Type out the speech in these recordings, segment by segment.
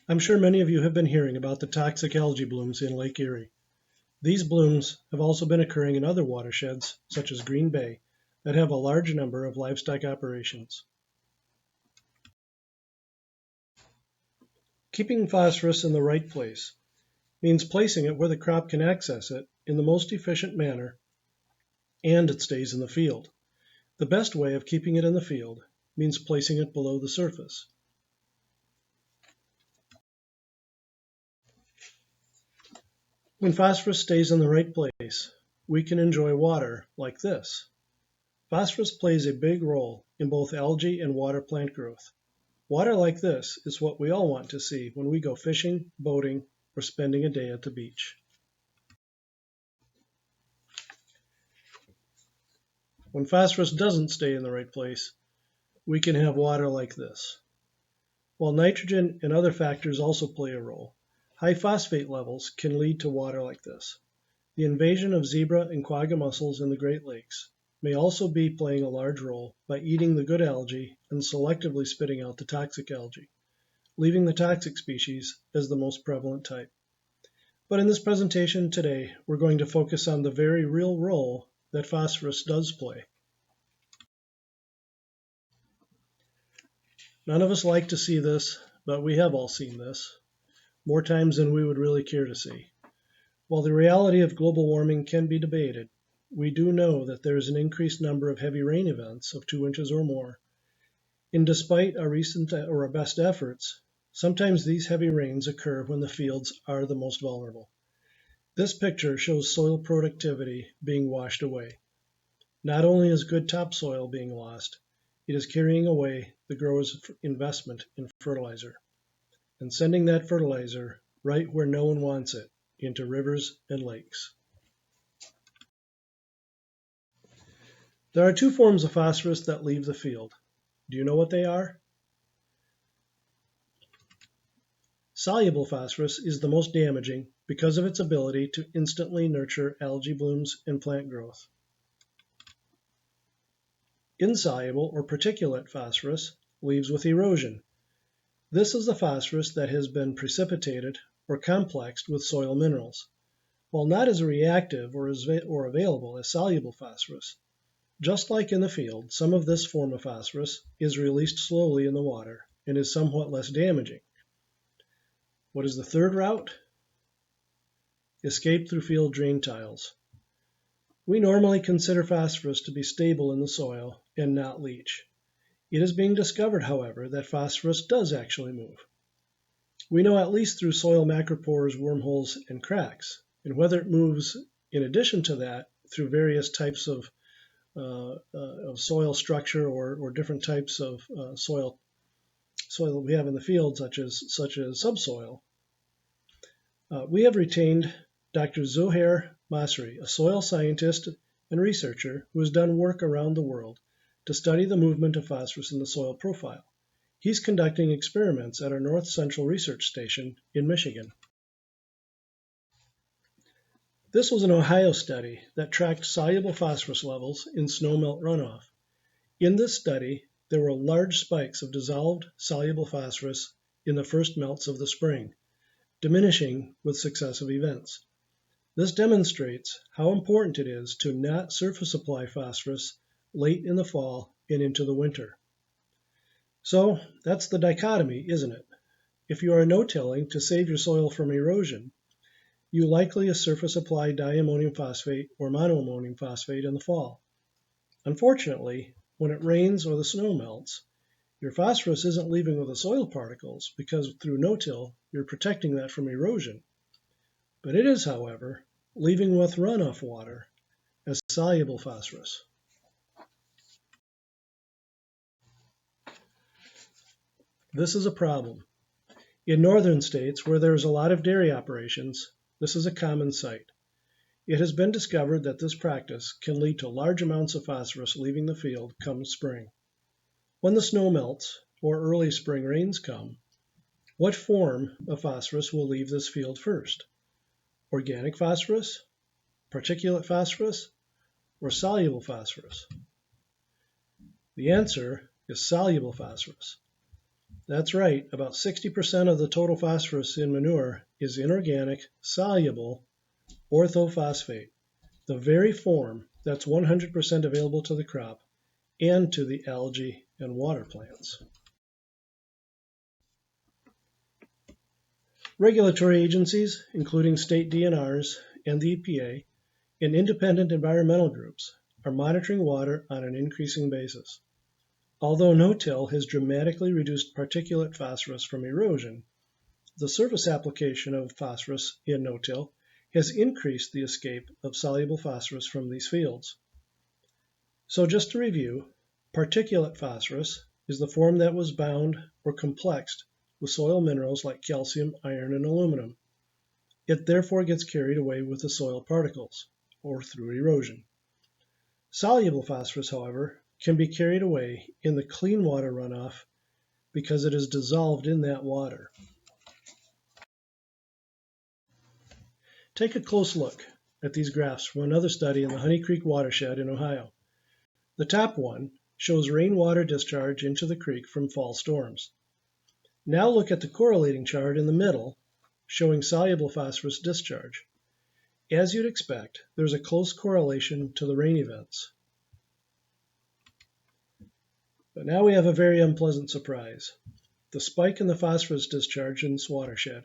I'm sure many of you have been hearing about the toxic algae blooms in Lake Erie. These blooms have also been occurring in other watersheds, such as Green Bay, that have a large number of livestock operations. Keeping phosphorus in the right place means placing it where the crop can access it in the most efficient manner, and it stays in the field. The best way of keeping it in the field means placing it below the surface. When phosphorus stays in the right place, we can enjoy water like this. Phosphorus plays a big role in both algae and water plant growth. Water like this is what we all want to see when we go fishing, boating, or spending a day at the beach. When phosphorus doesn't stay in the right place, we can have water like this. While nitrogen and other factors also play a role, high phosphate levels can lead to water like this. The invasion of zebra and quagga mussels in the Great Lakes may also be playing a large role by eating the good algae and selectively spitting out the toxic algae, leaving the toxic species as the most prevalent type. But in this presentation today, we're going to focus on the very real role that phosphorus does play. None of us like to see this, but we have all seen this, more times than we would really care to see. While the reality of global warming can be debated, we do know that there is an increased number of heavy rain events of 2 inches or more. And despite our recent or our best efforts, sometimes these heavy rains occur when the fields are the most vulnerable. This picture shows soil productivity being washed away. Not only is good topsoil being lost, it is carrying away the grower's investment in fertilizer and sending that fertilizer right where no one wants it, into rivers and lakes. There are two forms of phosphorus that leave the field. Do you know what they are? Soluble phosphorus is the most damaging because of its ability to instantly nurture algae blooms and plant growth. Insoluble or particulate phosphorus leaves with erosion. This is the phosphorus that has been precipitated or complexed with soil minerals. While not as reactive or available as soluble phosphorus, just like in the field, some of this form of phosphorus is released slowly in the water and is somewhat less damaging. What is the third route? Escape through field drain tiles. We normally consider phosphorus to be stable in the soil and not leach. It is being discovered, however, that phosphorus does actually move. We know at least through soil macropores, wormholes, and cracks, and whether it moves in addition to that through various types of soil structure or different types of soil that we have in the field, such as subsoil. We have retained Dr. Zohair Masri, a soil scientist and researcher who has done work around the world to study the movement of phosphorus in the soil profile. He's conducting experiments at our North Central Research Station in Michigan. This was an Ohio study that tracked soluble phosphorus levels in snowmelt runoff. In this study, there were large spikes of dissolved soluble phosphorus in the first melts of the spring, diminishing with successive events. This demonstrates how important it is to not surface apply phosphorus late in the fall and into the winter. So that's the dichotomy, isn't it? If you are no-tilling to save your soil from erosion, you likely surface apply diammonium phosphate or monoammonium phosphate in the fall. Unfortunately, when it rains or the snow melts, your phosphorus isn't leaving with the soil particles because through no-till, you're protecting that from erosion. But it is, however, leaving with runoff water as soluble phosphorus. This is a problem. In northern states where there is a lot of dairy operations, this is a common sight. It has been discovered that this practice can lead to large amounts of phosphorus leaving the field come spring. When the snow melts or early spring rains come, what form of phosphorus will leave this field first? Organic phosphorus, particulate phosphorus, or soluble phosphorus? The answer is soluble phosphorus. That's right, about 60% of the total phosphorus in manure is inorganic, soluble orthophosphate, the very form that's 100% available to the crop and to the algae and water plants. Regulatory agencies, including state DNRs and the EPA, and independent environmental groups are monitoring water on an increasing basis. Although no-till has dramatically reduced particulate phosphorus from erosion, the surface application of phosphorus in no-till has increased the escape of soluble phosphorus from these fields. So just to review, particulate phosphorus is the form that was bound or complexed with soil minerals like calcium, iron, and aluminum. It therefore gets carried away with the soil particles, or through erosion. Soluble phosphorus, however, can be carried away in the clean water runoff because it is dissolved in that water. Take a close look at these graphs from another study in the Honey Creek Watershed in Ohio. The top one shows rainwater discharge into the creek from fall storms. Now look at the correlating chart in the middle, showing soluble phosphorus discharge. As you'd expect, there's a close correlation to the rain events. But now we have a very unpleasant surprise. The spike in the phosphorus discharge in this watershed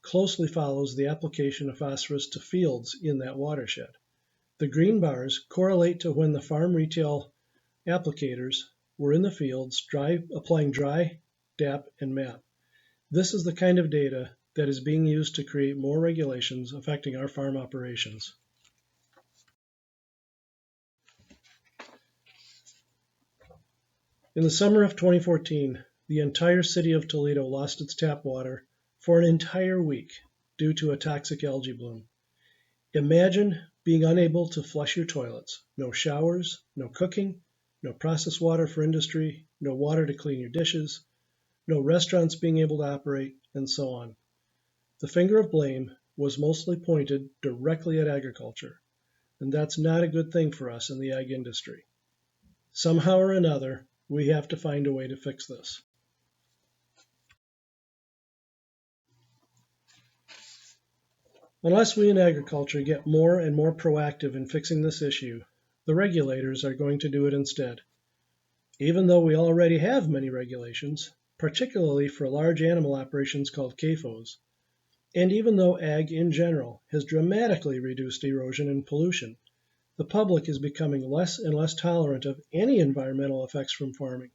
closely follows the application of phosphorus to fields in that watershed. The green bars correlate to when the farm retail applicators were in the fields applying dry, DAP, and MAP. This is the kind of data that is being used to create more regulations affecting our farm operations. In the summer of 2014, the entire city of Toledo lost its tap water for an entire week due to a toxic algae bloom. Imagine being unable to flush your toilets. No showers, no cooking, no processed water for industry, no water to clean your dishes, no restaurants being able to operate, and so on. The finger of blame was mostly pointed directly at agriculture, and that's not a good thing for us in the ag industry. Somehow or another, we have to find a way to fix this. Unless we in agriculture get more and more proactive in fixing this issue, the regulators are going to do it instead. Even though we already have many regulations, particularly for large animal operations called CAFOs, and even though ag in general has dramatically reduced erosion and pollution, the public is becoming less and less tolerant of any environmental effects from farming.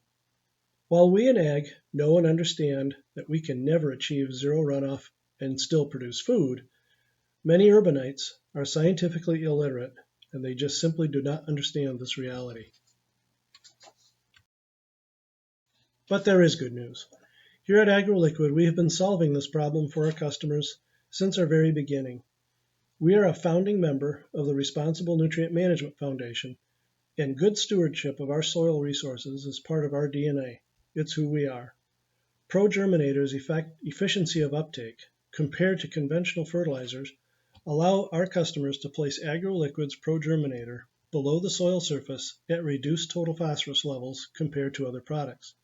While we in ag know and understand that we can never achieve zero runoff and still produce food, many urbanites are scientifically illiterate, and they just simply do not understand this reality. But there is good news. Here at Agro-Liquid, we have been solving this problem for our customers since our very beginning. We are a founding member of the Responsible Nutrient Management Foundation, and good stewardship of our soil resources is part of our DNA. It's who we are. Germinator's efficiency of uptake, compared to conventional fertilizers, allow our customers to place Agro-Liquid's Germinator below the soil surface at reduced total phosphorus levels compared to other products.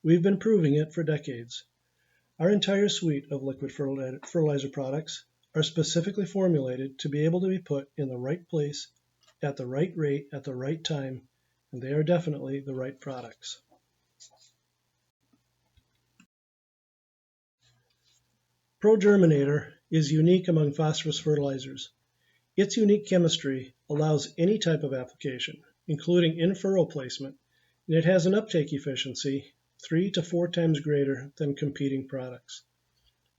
We've been proving it for decades. Our entire suite of liquid fertilizer products are specifically formulated to be able to be put in the right place, at the right rate, at the right time, and they are definitely the right products. Germinator is unique among phosphorus fertilizers. Its unique chemistry allows any type of application, including in-furrow placement, and it has an uptake efficiency 3 to 4 times greater than competing products.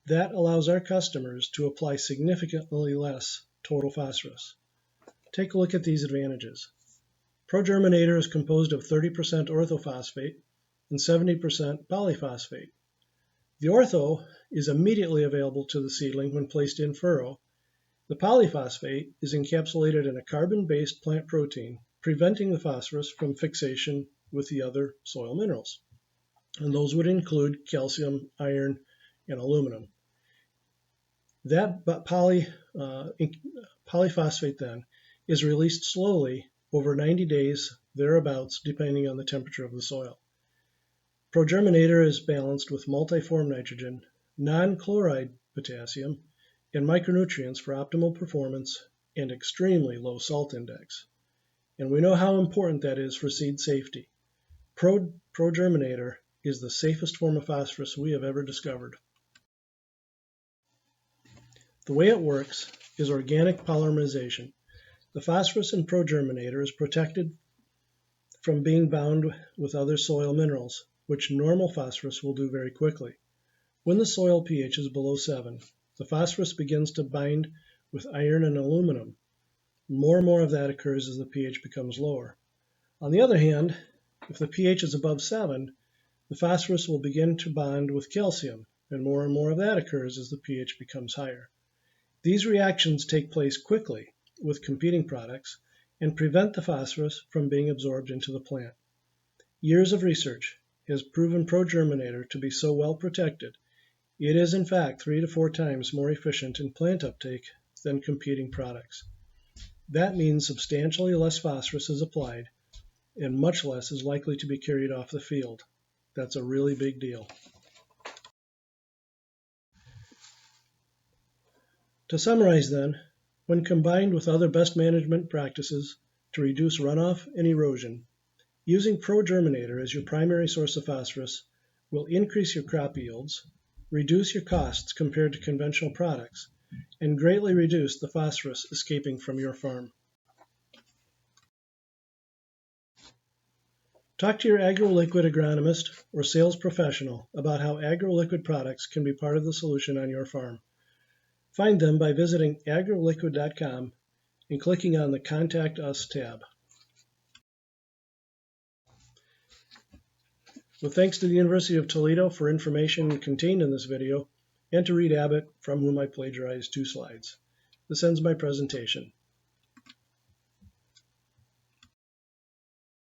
That allows our customers to apply significantly less total phosphorus. Take a look at these advantages. Germinator is composed of 30% orthophosphate and 70% polyphosphate. The ortho is immediately available to the seedling when placed in furrow. The polyphosphate is encapsulated in a carbon-based plant protein, preventing the phosphorus from fixation with the other soil minerals. And those would include calcium, iron, and aluminum. That polyphosphate then is released slowly over 90 days, thereabouts, depending on the temperature of the soil. ProGerminator is balanced with multiform nitrogen, non-chloride potassium, and micronutrients for optimal performance and extremely low salt index. And we know how important that is for seed safety. ProGerminator is the safest form of phosphorus we have ever discovered. The way it works is organic polymerization. The phosphorus in ProGerminator is protected from being bound with other soil minerals, which normal phosphorus will do very quickly. When the soil pH is below 7, the phosphorus begins to bind with iron and aluminum. More and more of that occurs as the pH becomes lower. On the other hand, if the pH is above 7, the phosphorus will begin to bond with calcium, and more of that occurs as the pH becomes higher. These reactions take place quickly with competing products and prevent the phosphorus from being absorbed into the plant. Years of research has proven ProGerminator to be so well protected, it is in fact 3 to 4 times more efficient in plant uptake than competing products. That means substantially less phosphorus is applied and much less is likely to be carried off the field. That's a really big deal. To summarize then, when combined with other best management practices to reduce runoff and erosion, using ProGerminator as your primary source of phosphorus will increase your crop yields, reduce your costs compared to conventional products, and greatly reduce the phosphorus escaping from your farm. Talk to your agro-liquid agronomist or sales professional about how agro-liquid products can be part of the solution on your farm. Find them by visiting agroliquid.com and clicking on the Contact Us tab. With thanks to the University of Toledo for information contained in this video, and to Reed Abbott, from whom I plagiarized 2 slides. This ends my presentation.